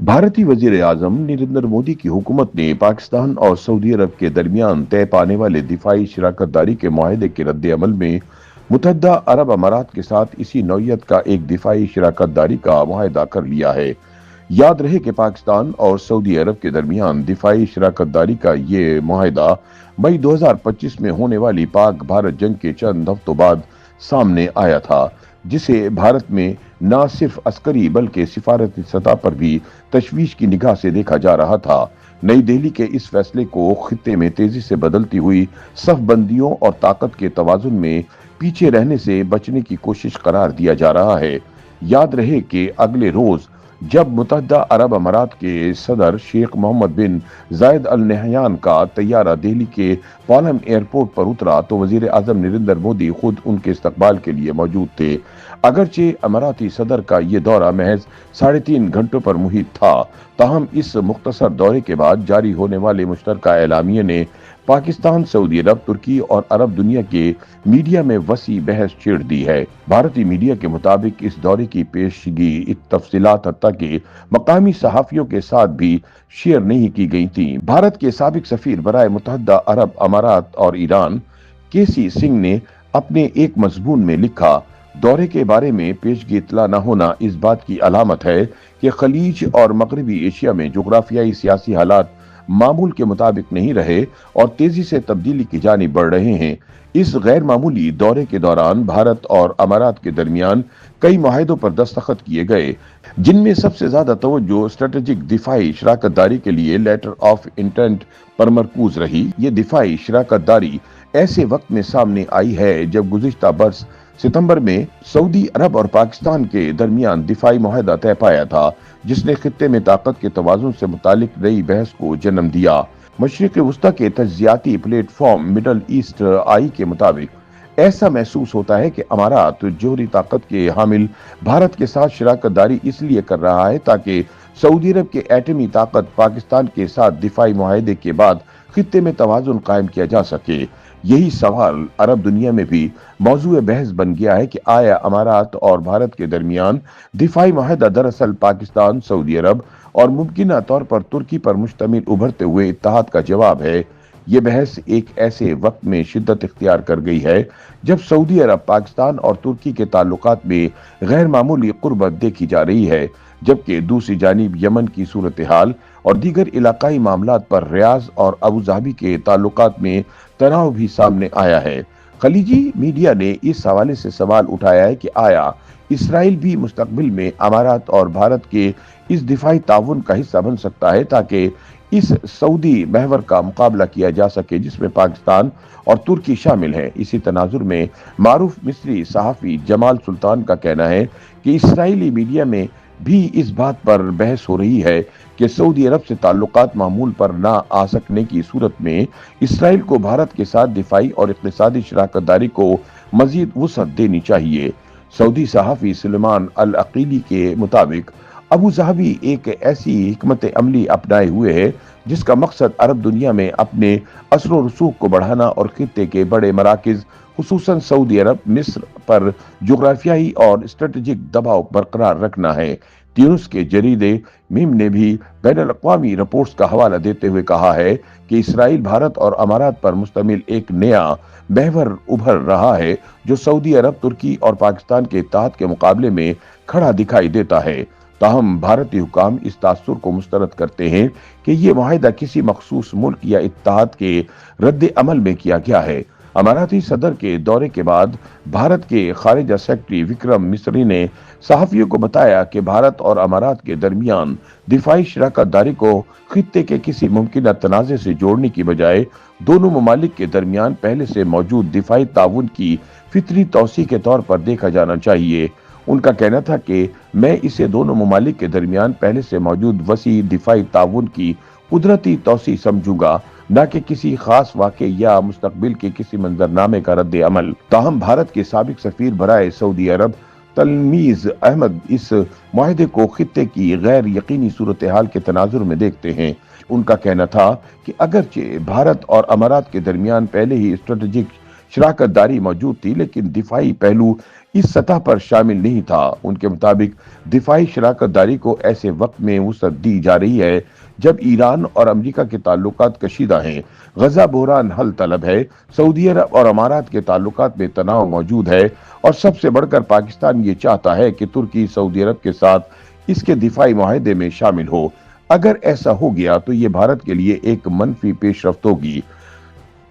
भारतीय वजीर आजम नरेंद्र मोदी की हुकूमत ने पाकिस्तान और सऊदी अरब के दरमियान तय पाने वाले दिफाई शराकत-दारी के मुआहदे के रद्द-ए-अमल में मुत्तहदा अरब अमारात के साथ इसी नौइयत का एक दिफाई शराकत-दारी का मुआहदा कर लिया है। याद रहे कि पाकिस्तान और सऊदी अरब के दरमियान दिफाई शराकत-दारी का ये मुआहदा मई 2025 में होने वाली पाक भारत जंग के चंद हफ्तों बाद सामने आया था, जिसे भारत में न सिर्फ अस्करी बल्कि सिफारती सतह पर भी तशवीश की निगाह से देखा जा रहा था। नई दिल्ली के इस फैसले को खित्ते में तेजी से बदलती हुई सफबंदियों और ताकत के तवाजुन में पीछे रहने से बचने की कोशिश करार दिया जा रहा है। याद रहे कि अगले रोज जब मुत्तहदा अरब अमारात के सदर शेख मोहम्मद बिन जायद अल नहयान का तैयारा दिल्ली के पालम एयरपोर्ट पर उतरा तो वजीर आजम नरेंद्र मोदी खुद उनके इस्तकबाल के लिए मौजूद थे। अगरचे अमाराती सदर का ये दौरा महज 3.5 घंटों पर मुहित था, ताहम इस मुख्तसर दौरे के बाद जारी होने वाले मुश्तरका एलामिये ने पाकिस्तान, सऊदी अरब, तुर्की और अरब दुनिया के मीडिया में वसी बहस छेड़ दी है। भारतीय मीडिया के मुताबिक इस दौरे की पेशगी तफसीलात हत्ता के मकामी सहाफियों के साथ भी शेयर नहीं की गई थी। भारत के साबिक सफीर बराए मुत्तहदा अरब अमारात और ईरान केसी सिंह ने अपने एक मजमून में लिखा, दौरे के बारे में पेशगी इतला न होना इस बात की अलामत है कि खलीज और मगरबी एशिया में जोग्राफियाई सियासी हालात मामूल के मुताबिक नहीं रहे और तेजी से तब्दीली की जानिब बढ़ रहे हैं। इस गैर मामूली दौरे के दौरान भारत और अमारात के दरमियान कई मुआहदों पर दस्तखत किए गए, जिनमें सबसे ज्यादा तवज्जो स्ट्रेटेजिक दिफाई शराकत-दारी के लिए लेटर ऑफ इंटेंट पर मरकूज रही। ये दिफाई शराकत-दारी ऐसे वक्त में सामने आई है जब गुज़िश्ता बरस सितंबर में सऊदी अरब और पाकिस्तान के दरमियान दिफाई मुआहदा तय पाया था, जिसने खित्ते में ताकत के तवाजुन से मुतालिक नई बहस को जन्म दिया। मशरिक़ वुस्ता के तज्जियाती प्लेटफॉर्म मिडल ईस्ट आई के मुताबिक ऐसा महसूस होता है कि अमारात जोहरी ताकत के हामिल भारत के साथ शराकत-दारी इसलिए कर रहा है ताकि सऊदी अरब के एटमी ताकत पाकिस्तान के साथ दिफाई मुआहदे के बाद खित्ते में तवाजुन कायम किया जा सके। यही सवाल अरब दुनिया में भी मौजूए बहस बन गया है कि आया अमारात और भारत के दरमियान दिफाई मुआहदा दरअसल पाकिस्तान, सऊदी अरब और मुमकिना तौर पर तुर्की पर मुश्तमिल उभरते हुए इत्तेहाद का जवाब है। ये बहस एक ऐसे वक्त में शिद्दत इख्तियार कर गई है जब सऊदी अरब, पाकिस्तान और तुर्की के ताल्लुकात में गैर मामूली कुर्बत देखी जा रही है, जबकि दूसरी जानिब यमन की सूरत हाल और दीगर इलाकाई मामलात पर रियाज और अबू धाबी के ताल्लुकात में तनाव भी सामने आया है। खलीजी मीडिया ने इस हवाले से सवाल उठाया है कि आया इसराइल भी मुस्तकबिल में अमारात और भारत के इस दिफाई ताउन का हिस्सा बन सकता है ताकि इस सऊदी महवर का मुकाबला किया जा सके जिसमें पाकिस्तान और तुर्की शामिल है। इसी तनाजुर में मारूफ मिस्री सहाफी जमाल सुल्तान का कहना है कि इसराइली मीडिया में भी इस बात पर बहस हो रही है कि सऊदी अरब से ताल्लुकात मामूल पर ना आ सकने की सूरत में इसराइल को भारत के साथ दिफाई और इक़्तिसादी शराकत-दारी को मजीद वुसअत देनी चाहिए। सऊदी सहाफी सुलेमान अल अकीली के मुताबिक अबू धाबी एक ऐसी हिकमत अमली अपनाए हुए है जिसका मकसद अरब दुनिया में अपने असर व रसूख को बढ़ाना और खित्ते के बड़े मराकिज खुसूसन सऊदी अरब, मिस्र पर जोग्राफियाई और स्ट्रेटेजिक दबाव बरकरार रखना है। ट्यूनिस के जरीदे मीम ने भी बैनुल-अक़वामी रिपोर्ट्स का हवाला देते हुए कहा है कि इसराइल, भारत और अमारात पर मुश्तमिल एक नया महवर उभर रहा है जो सऊदी अरब, तुर्की और पाकिस्तान के इत्तेहाद के मुकाबले में खड़ा दिखाई देता है। ताहम भारतीय हुकाम इस तासुर को मुस्तरद करते हैं कि ये मुआहदा किसी मखसूस मुल्क या इत्तेहाद के रद्द अमल में किया गया है। अमाराती सदर के दौरे के बाद भारत के खारिजा सेक्रेटरी विक्रम मिस्री ने सहाफियों को बताया कि भारत और अमारात के दरमियान दिफाई शराकत-दारी को खित्ते के किसी मुमकिन तनाज़े से जोड़ने की बजाय दोनों ममालिक के दरमियान पहले से मौजूद दिफाई ताउन की फितरी तौसी के तौर पर देखा जाना चाहिए। उनका कहना था कि मैं इसे दोनों ममालिक के दरमियान पहले से मौजूद वसी दिफाई ताउन की कुदरती तौसी समझूंगा, न कि किसी खास वाक़े या मुस्तकबिल के किसी मंजरनामे का रद्द अमल। ताहम भारत के साबिक सफीर बराए सऊदी अरब तलमीज़ अहमद इस मुआहदे को खित्ते की गैर यकीनी सूरत हाल के तनाजुर में देखते हैं। उनका कहना था कि अगरचे भारत और अमारात के दरमियान पहले ही स्ट्रेटेजिक शराकत दारी मौजूद थी, लेकिन दिफाई पहलू इस सतह पर शामिल नहीं था। उनके मुताबिक दिफाई शराकत दारी को ऐसे वक्त में वुसअत दी जा रही है जब ईरान और अमेरिका के ताल्लुकात कशीदा हैं, गजा बहरान हल तलब है, सऊदी अरब और अमारात के ताल्लुकात में तनाव मौजूद है, और सबसे बढ़कर पाकिस्तान ये चाहता है कि तुर्की सऊदी अरब के साथ इसके दिफाई मुआहदे में शामिल हो। अगर ऐसा हो गया तो ये भारत के लिए एक मनफी पेशरफ्त होगी।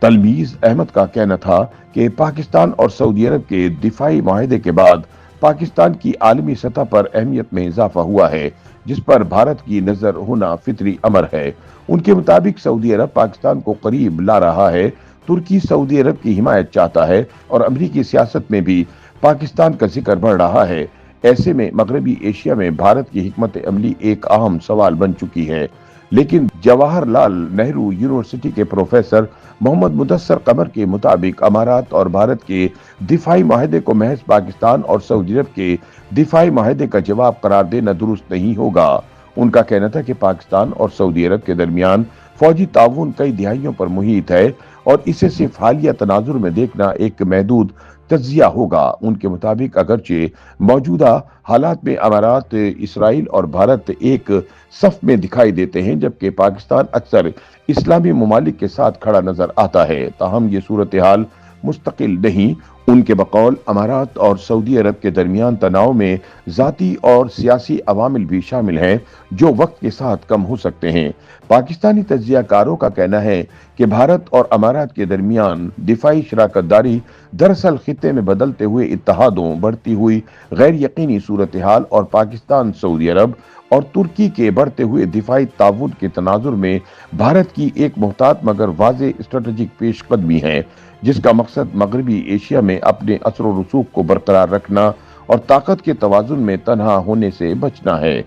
तलमीज अहमद का कहना था कि पाकिस्तान और सऊदी अरब के दिफाई मुआहदे के बाद पाकिस्तान की आलमी सतह पर अहमियत में इजाफा हुआ है, जिस पर भारत की नजर होना फितरी अमर है। उनके मुताबिक सऊदी अरब पाकिस्तान को करीब ला रहा है, तुर्की सऊदी अरब की हिमायत चाहता है और अमरीकी सियासत में भी पाकिस्तान का जिक्र बढ़ रहा है। ऐसे में मगरबी एशिया में भारत की हिकमत अमली एक अहम सवाल बन चुकी है। लेकिन जवाहरलाल नेहरू यूनिवर्सिटी के प्रोफेसर मोहम्मद मुदस्सर कमर के मुताबिक अमारात और भारत के दिफाई मुआहदे को महज पाकिस्तान और सऊदी अरब के दिफाई मुआहदे का जवाब करार देना दुरुस्त नहीं होगा। उनका कहना था कि पाकिस्तान और सऊदी अरब के दरमियान फौजी ताउन कई दिहाइयों पर मुहित है और इसे सिर्फ हालिया तनाजुर में देखना एक महदूद तज्जिया होगा। उनके मुताबिक अगरचे मौजूदा हालात में अमारात, इसराइल और भारत एक सफ में दिखाई देते हैं, जबकि पाकिस्तान अक्सर इस्लामी ममालिक के साथ खड़ा नजर आता है, ताहम ये सूरत हाल मुस्तकिल नहीं। उनके बकौल अमारात और सऊदी अरब के दरमियान तनाव में जाती और सियासी अवामिल भी शामिल हैं जो वक्त के साथ कम हो सकते हैं। पाकिस्तानी तज्जियाकारों का कहना है कि भारत और अमारात के दरमियान दिफाई शराकत दारी दरअसल खित्ते में बदलते हुए इत्तेहादों, बढ़ती हुई गैर यकीनी सूरत हाल और पाकिस्तान, सऊदी अरब और तुर्की के बढ़ते हुए दिफाई ताउन के तनाजुर में भारत की एक मुहतात मगर वाज़े स्ट्रेटेजिक पेशकदमी है, जिसका मकसद मगरबी एशिया में अपने असर व रसूख को बरकरार रखना और ताकत के तवाजुन में तन्हा होने से बचना है।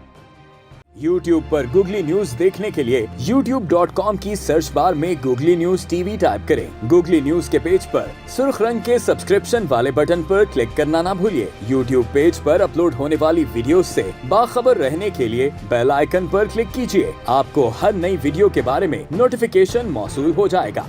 YouTube पर गूगली न्यूज देखने के लिए youtube.com की सर्च बार में गूगली न्यूज टीवी टाइप करें। गूगली न्यूज के पेज पर सुर्ख रंग के सब्सक्रिप्शन वाले बटन पर क्लिक करना ना भूलिए। YouTube पेज पर अपलोड होने वाली वीडियोस से बाखबर रहने के लिए बेल आइकन पर क्लिक कीजिए। आपको हर नई वीडियो के बारे में नोटिफिकेशन मौसूल हो जाएगा।